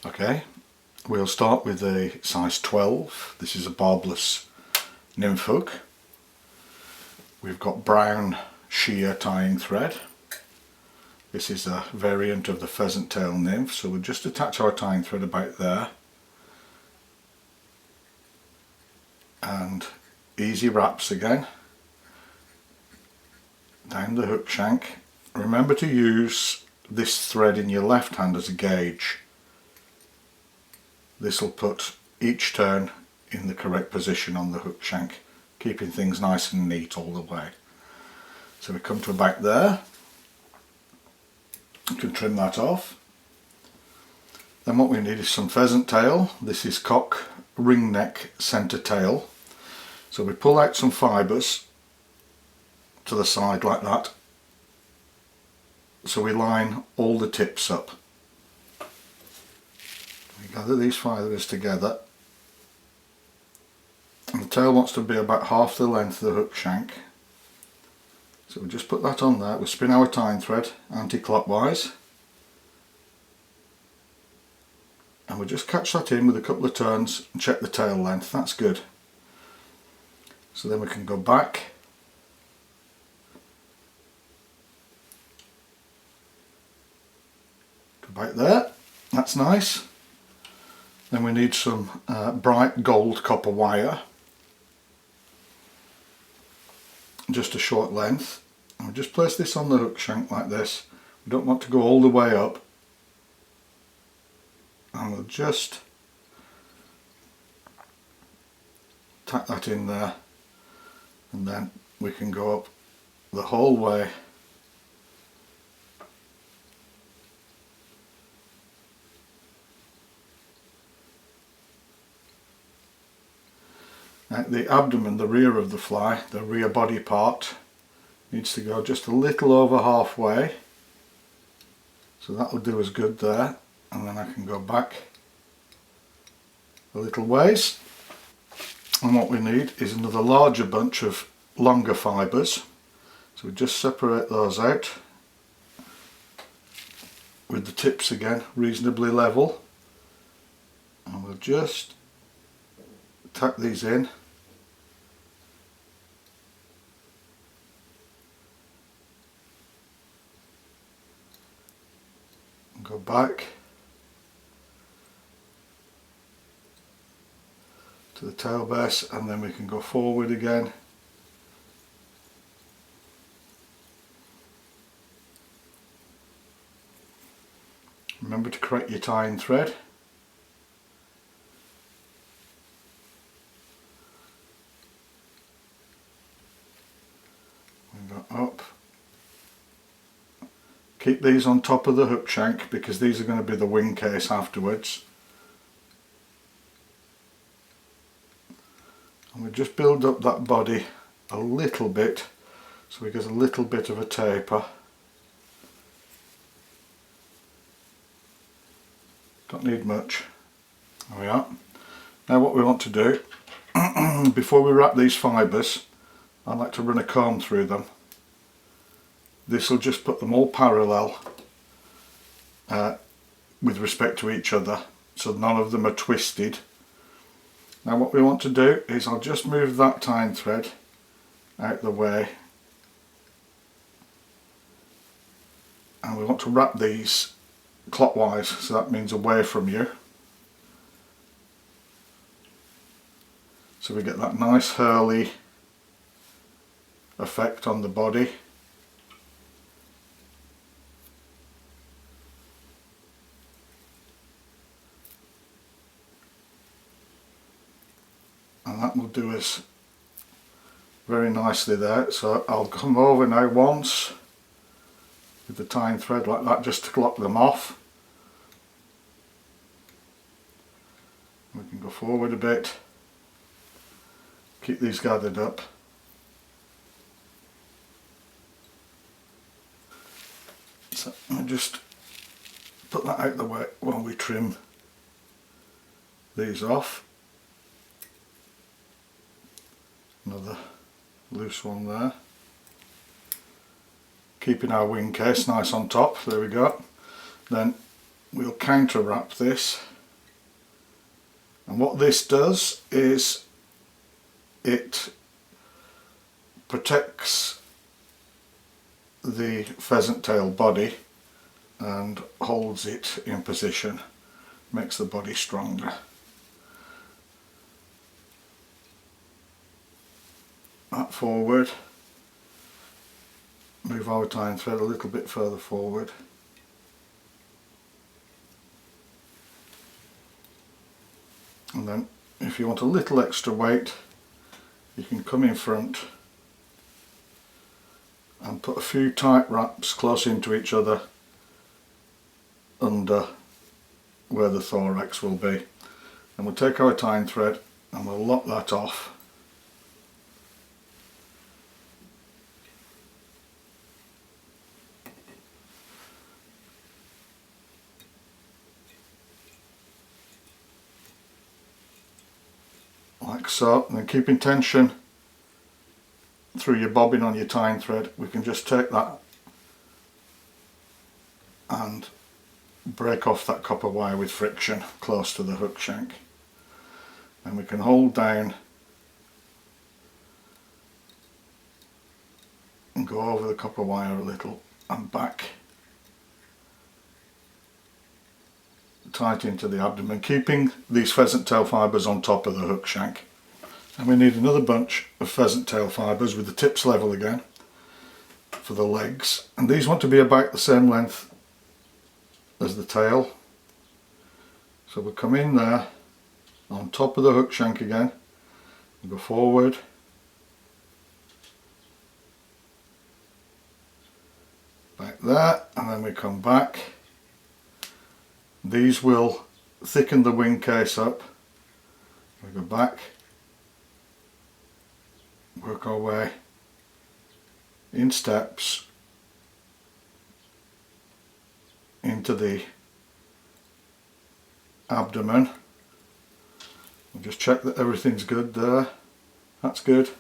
Okay, we'll start with a size 12. This is a barbless nymph hook. We've got brown sheer tying thread. This is a variant of the pheasant tail nymph, so we'll just attach our tying thread about there. And easy wraps again. Down the hook shank. Remember to use this thread in your left hand as a gauge. This will put each turn in the correct position on the hook shank, keeping things nice and neat all the way. So we come to about there. You can trim that off. Then what we need is some pheasant tail. This is cock ring neck centre tail. So we pull out some fibres to the side like that. So we line all the tips up. We gather these fibres together. And the tail wants to be about half the length of the hook shank. So we just put that on there. We spin our tying thread anti-clockwise. And we'll just catch that in with a couple of turns and check the tail length. That's good. So then we can go back. About there, that's nice. Then we need some bright gold copper wire, just a short length, and we'll just place this on the hook shank like this. We don't want to go all the way up, and we'll just tack that in there, and then we can go up the whole way. The abdomen, the rear of the fly, the rear body part, needs to go just a little over halfway. So that will do us good there. And then I can go back a little ways. And what we need is another larger bunch of longer fibres. So we just separate those out with the tips again reasonably level. And we'll just tack these in. Go back to the tail base, and then we can go forward again. Remember to correct your tying thread. We go up. Keep these on top of the hook shank because these are going to be the wing case afterwards. And we just build up that body a little bit so we get a little bit of a taper. Don't need much. There we are. Now what we want to do, before we wrap these fibres, I like to run a comb through them. This will just put them all parallel with respect to each other, so none of them are twisted. Now what we want to do is I'll just move that tying thread out the way, and we want to wrap these clockwise, so that means away from you. So we get that nice Herl effect on the body. And that will do us very nicely there. So I'll come over now once with the tying thread like that just to lock them off. We can go forward a bit, keep these gathered up. So I'll just put that out the way while we trim these off. Another loose one there. Keeping our wing case nice on top, there we go. Then we'll counter wrap this And what this does is it protects the pheasant tail body and holds it in position, makes the body stronger. That forward, move our tying thread a little bit further forward. And then if you want a little extra weight, you can come in front and put a few tight wraps close into each other under where the thorax will be. And we'll take our tying thread and we'll lock that off. Like so, and then keeping tension through your bobbin on your tying thread, we can just take that and break off that copper wire with friction close to the hook shank. And we can hold down and go over the copper wire a little and back tight into the abdomen, keeping these pheasant tail fibres on top of the hook shank. And we need another bunch of pheasant tail fibres with the tips level again for the legs, and these want to be about the same length as the tail. So we'll come in there on top of the hook shank again and go forward, like that, and then we come back. These will thicken the wing case up. We go back, work our way in steps into the abdomen. We'll just check that everything's good there. That's good.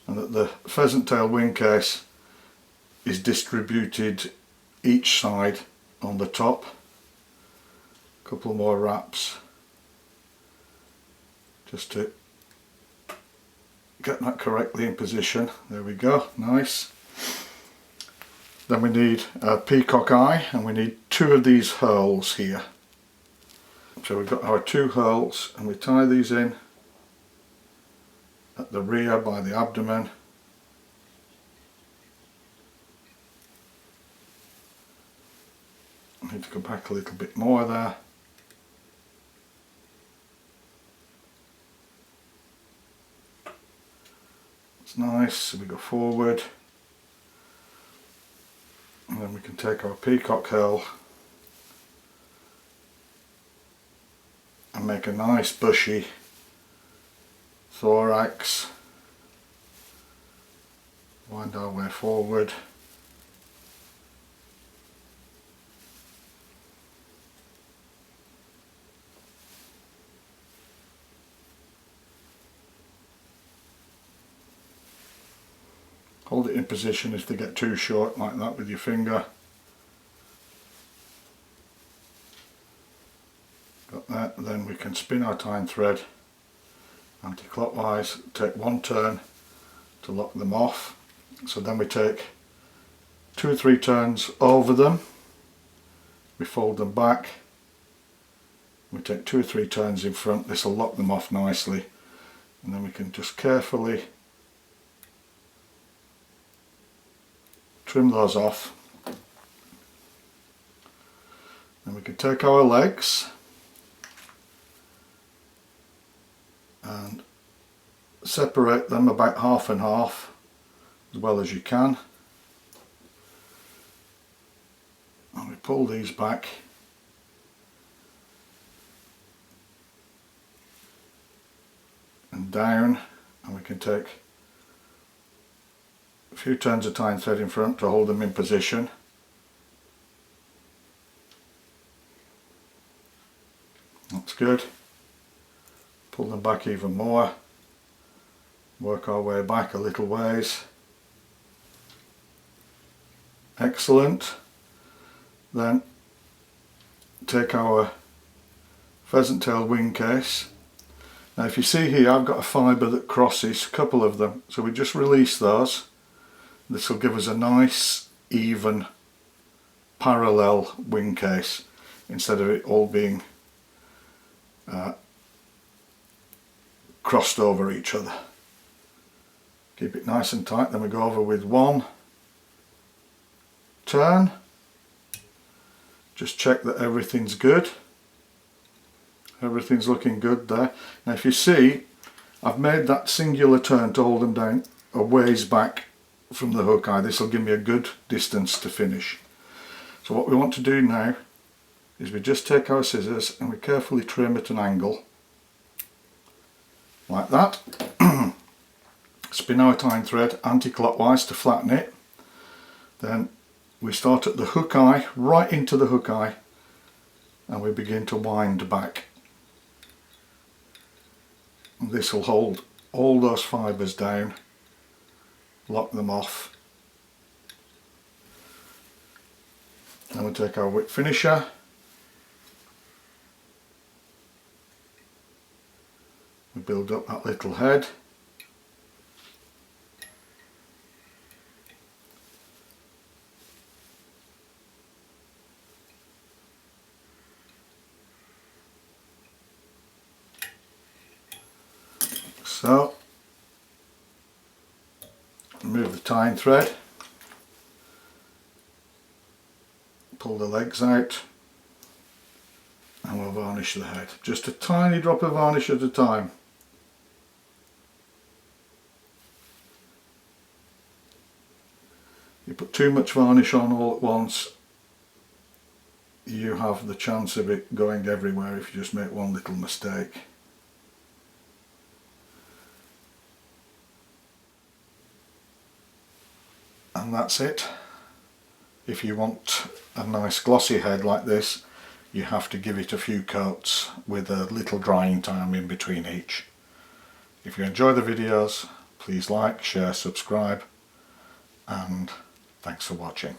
And that the pheasant tail wing case is distributed each side on the top. A couple more wraps just to get that correctly in position. There we go, nice. Then we need a peacock eye, and we need 2 of these Herls here. So we've got our 2 Herls, and we tie these in at the rear by the abdomen. I need to go back a little bit more there. It's nice. So we go forward, and then we can take our peacock Herl and make a nice bushy thorax. Wind our way forward. Hold it in position if they get too short, like that with your finger. Got that, and then we can spin our tying thread anti-clockwise, take 1 turn to lock them off. So then we take 2 or 3 turns over them, we fold them back, we take 2 or 3 turns in front. This will lock them off nicely, and then we can just carefully trim those off. Then we can take our legs and separate them about half and half as well as you can, and we pull these back and down, and we can take a few turns of tying thread in front to hold them in position. That's good. Pull them back even more. Work our way back a little ways. Excellent. Then take our pheasant tail wing case. Now if you see here, I've got a fibre that crosses, a couple of them, so we just release those. This will give us a nice even parallel wing case instead of it all being crossed over each other. Keep it nice and tight, then we go over with one turn. Just check that everything's good. Everything's looking good there. Now if you see, I've made that singular turn to hold them down a ways back from the hook eye. This will give me a good distance to finish. So what we want to do now is we just take our scissors and we carefully trim at an angle like that. Spin our tying thread anti-clockwise to flatten it. Then we start at the hook eye, right into the hook eye, and we begin to wind back. And this will hold all those fibres down, lock them off. Then we take our whip finisher, we build up that little head. So, remove the tying thread, pull the legs out, and we'll varnish the head. Just a tiny drop of varnish at a time. You put too much varnish on all at once, you have the chance of it going everywhere if you just make one little mistake. And that's it. If you want a nice glossy head like this, you have to give it a few coats with a little drying time in between each. If you enjoy the videos, please like, share, subscribe, and thanks for watching.